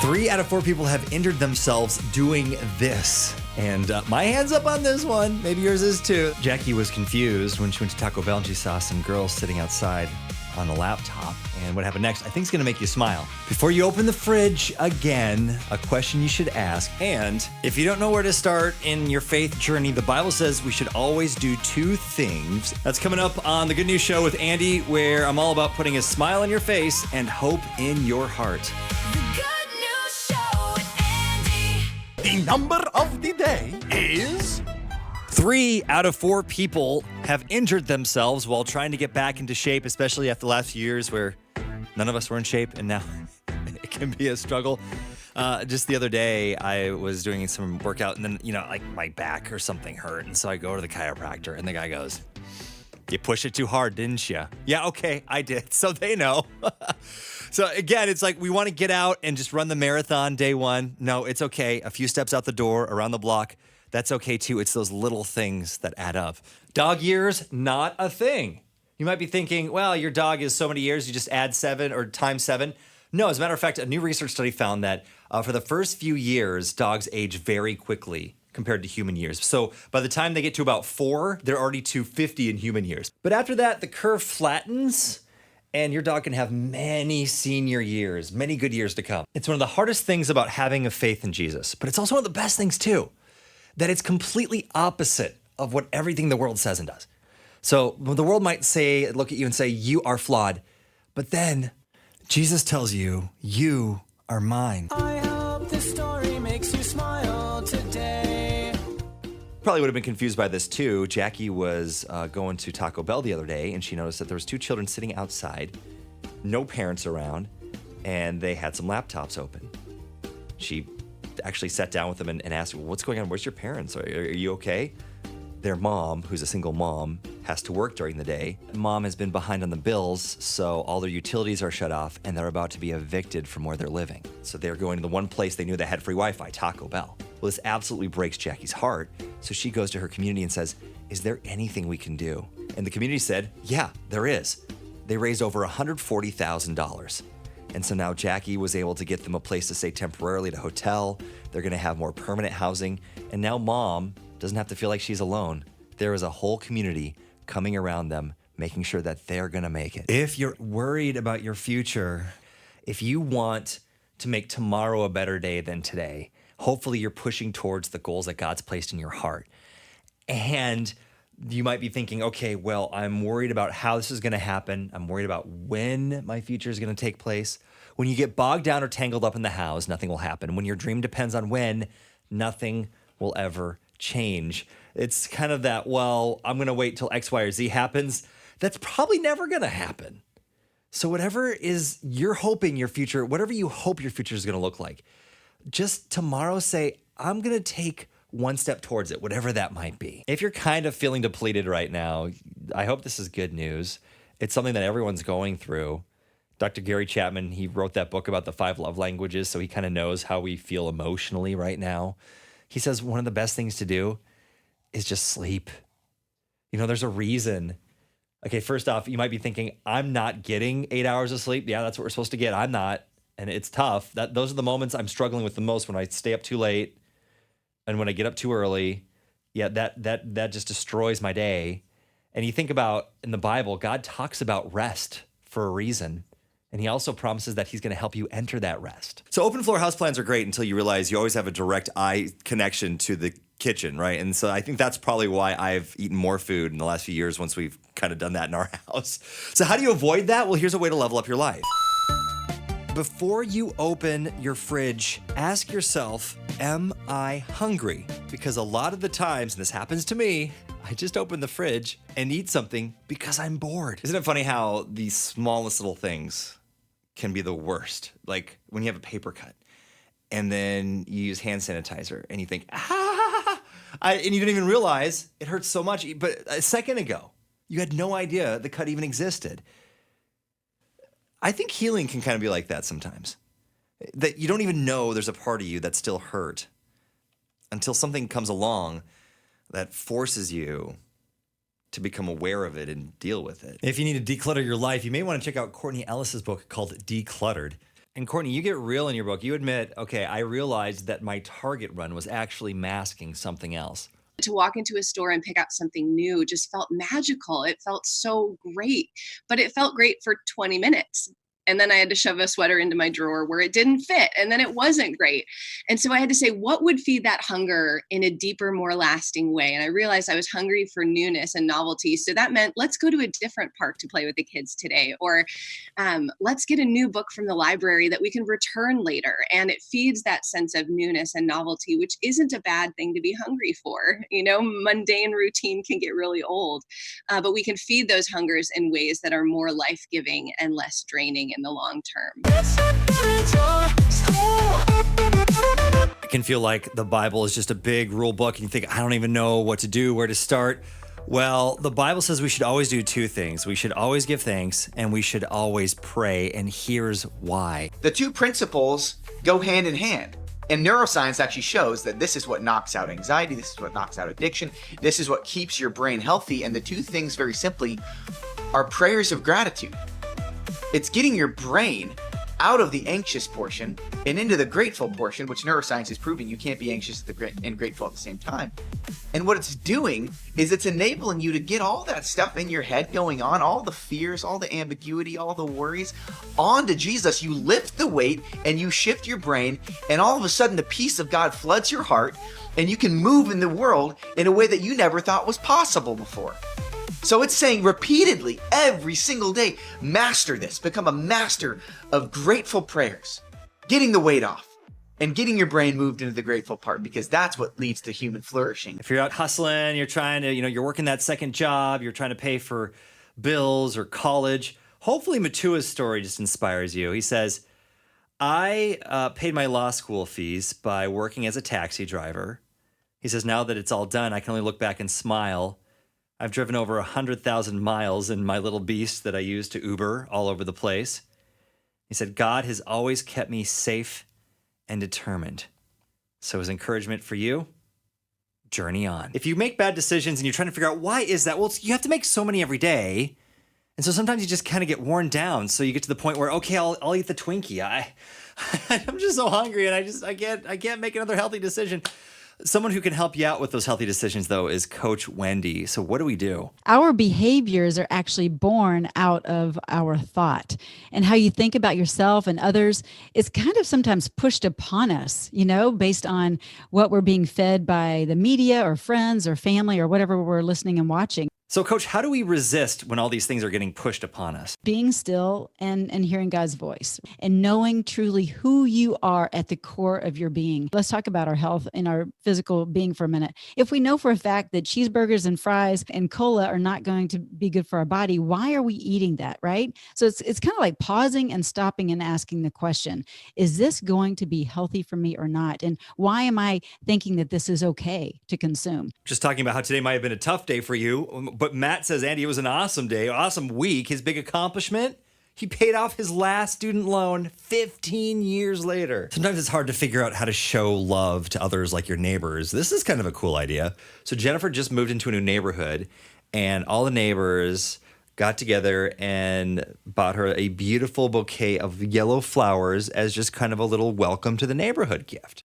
3 out of 4 people have injured themselves doing this. And my hand's up on this one. Maybe yours is too. Jackie was confused when she went to Taco Bell and she saw some girls sitting outside on a laptop. And what happened next, I think, is going to make you smile. Before you open the fridge again, a question you should ask. And if you don't know where to start in your faith journey, the Bible says we should always do 2 things. That's coming up on The Good News Show with Andy, where I'm all about putting a smile on your face and hope in your heart. The Good News Show with Andy. The number of the day is 3 out of 4 people have injured themselves while trying to get back into shape, especially after the last few years where none of us were in shape, and now it can be a struggle. Just the other day, I was doing some workout, and then, like my back or something hurt, and so I go to the chiropractor, and the guy goes, "You pushed it too hard, didn't you?" Yeah, okay, I did. So they know. So again, it's like we want to get out and just run the marathon day one. No, it's okay. A few steps out the door, around the block. That's okay too. It's those little things that add up. Dog years, not a thing. You might be thinking, well, your dog is so many years, you just add 7 or times 7. No, as a matter of fact, a new research study found that for the first few years, dogs age very quickly compared to human years. So by the time they get to about 4, they're already to 50 in human years. But after that, the curve flattens and your dog can have many senior years, many good years to come. It's one of the hardest things about having a faith in Jesus, but it's also one of the best things too, that it's completely opposite of what everything the world says and does. So the world might say, look at you and say, you are flawed. But then Jesus tells you, you are mine. I hope this story makes you smile today. Probably would have been confused by this too. Jackie was going to Taco Bell the other day, and she noticed that there was 2 children sitting outside, no parents around, and they had some laptops open. She actually sat down with them and asked, well, what's going on? Where's your parents? Are you okay? Their mom, who's a single mom, has to work during the day. Mom has been behind on the bills, so all their utilities are shut off, and they're about to be evicted from where they're living. So they're going to the one place they knew that had free Wi-Fi, Taco Bell. Well, this absolutely breaks Jackie's heart, so she goes to her community and says, is there anything we can do? And the community said, yeah, there is. They raised over $140,000. And so now Jackie was able to get them a place to stay temporarily at a hotel. They're going to have more permanent housing. And now mom doesn't have to feel like she's alone. There is a whole community coming around them, making sure that they're going to make it. If you're worried about your future, if you want to make tomorrow a better day than today, hopefully you're pushing towards the goals that God's placed in your heart. And you might be thinking, okay, well, I'm worried about how this is going to happen. I'm worried about when my future is going to take place. When you get bogged down or tangled up in the hows, nothing will happen. When your dream depends on when, nothing will ever change. It's kind of that, well, I'm going to wait till X, Y, or Z happens. That's probably never going to happen. So whatever is you're hoping your future, whatever you hope your future is going to look like, just tomorrow say, I'm going to take one step towards it, whatever that might be. If you're kind of feeling depleted right now, I hope this is good news. It's something that everyone's going through. Dr. Gary Chapman, he wrote that book about the 5 love languages, so he kind of knows how we feel emotionally right now. He says one of the best things to do is just sleep. There's a reason. Okay, first off, you might be thinking, I'm not getting 8 hours of sleep. Yeah, that's what we're supposed to get. I'm not, and it's tough. Those are the moments I'm struggling with the most, when I stay up too late and when I get up too early. Yeah, that just destroys my day. And you think about, in the Bible, God talks about rest for a reason. And he also promises that he's going to help you enter that rest. So open floor houseplants are great until you realize you always have a direct eye connection to the kitchen, right? And so I think that's probably why I've eaten more food in the last few years once we've kind of done that in our house. So how do you avoid that? Well, here's a way to level up your life. Before you open your fridge, ask yourself, am I hungry? Because a lot of the times, and this happens to me, I just open the fridge and eat something because I'm bored. Isn't it funny how the smallest little things can be the worst? Like when you have a paper cut and then you use hand sanitizer and you think, and you don't even realize it hurts so much. But a second ago, you had no idea the cut even existed. I think healing can kind of be like that sometimes. That you don't even know there's a part of you that's still hurt until something comes along that forces you to become aware of it and deal with it. If you need to declutter your life, you may want to check out Courtney Ellis's book called Decluttered. And Courtney, you get real in your book. You admit, okay, I realized that my Target run was actually masking something else. To walk into a store and pick out something new just felt magical. It felt so great, but it felt great for 20 minutes. And then I had to shove a sweater into my drawer where it didn't fit. And then it wasn't great. And so I had to say, what would feed that hunger in a deeper, more lasting way? And I realized I was hungry for newness and novelty. So that meant let's go to a different park to play with the kids today. Or let's get a new book from the library that we can return later. And it feeds that sense of newness and novelty, which isn't a bad thing to be hungry for. You know, mundane routine can get really old, but we can feed those hungers in ways that are more life-giving and less draining in the long term. It can feel like the Bible is just a big rule book and you think, I don't even know what to do, where to start. Well, the Bible says we should always do two things. We should always give thanks and we should always pray. And here's why. The two principles go hand in hand. And neuroscience actually shows that this is what knocks out anxiety, this is what knocks out addiction, this is what keeps your brain healthy. And the two things, very simply, are prayers of gratitude. It's getting your brain out of the anxious portion and into the grateful portion, which neuroscience is proving you can't be anxious and grateful at the same time. And what it's doing is it's enabling you to get all that stuff in your head going on, all the fears, all the ambiguity, all the worries, onto Jesus. You lift the weight and you shift your brain, and all of a sudden the peace of God floods your heart, and you can move in the world in a way that you never thought was possible before. So it's saying repeatedly, every single day, master this, become a master of grateful prayers, getting the weight off and getting your brain moved into the grateful part, because that's what leads to human flourishing. If you're out hustling, you're trying to, you're working that second job, you're trying to pay for bills or college, hopefully Matua's story just inspires you. He says, I paid my law school fees by working as a taxi driver. He says, now that it's all done, I can only look back and smile. I've driven over 100,000 miles in my little beast that I use to Uber all over the place. He said, God has always kept me safe and determined. So his encouragement for you, journey on. If you make bad decisions and you're trying to figure out why is that, well, you have to make so many every day. And so sometimes you just kind of get worn down. So you get to the point where, okay, I'll eat the Twinkie. I'm just so hungry and I can't make another healthy decision. Someone who can help you out with those healthy decisions, though, is Coach Wendy. So what do we do? Our behaviors are actually born out of our thought, and how you think about yourself and others is kind of sometimes pushed upon us, based on what we're being fed by the media or friends or family or whatever we're listening and watching. So, Coach, how do we resist when all these things are getting pushed upon us? Being still and hearing God's voice and knowing truly who you are at the core of your being. Let's talk about our health and our physical being for a minute. If we know for a fact that cheeseburgers and fries and cola are not going to be good for our body, why are we eating that, right? So it's kind of like pausing and stopping and asking the question, is this going to be healthy for me or not? And why am I thinking that this is okay to consume? Just talking about how today might have been a tough day for you, but Matt says, Andy, it was an awesome day, awesome week. His big accomplishment, he paid off his last student loan 15 years later. Sometimes it's hard to figure out how to show love to others like your neighbors. This is kind of a cool idea. So Jennifer just moved into a new neighborhood, and all the neighbors got together and bought her a beautiful bouquet of yellow flowers as just kind of a little welcome to the neighborhood gift.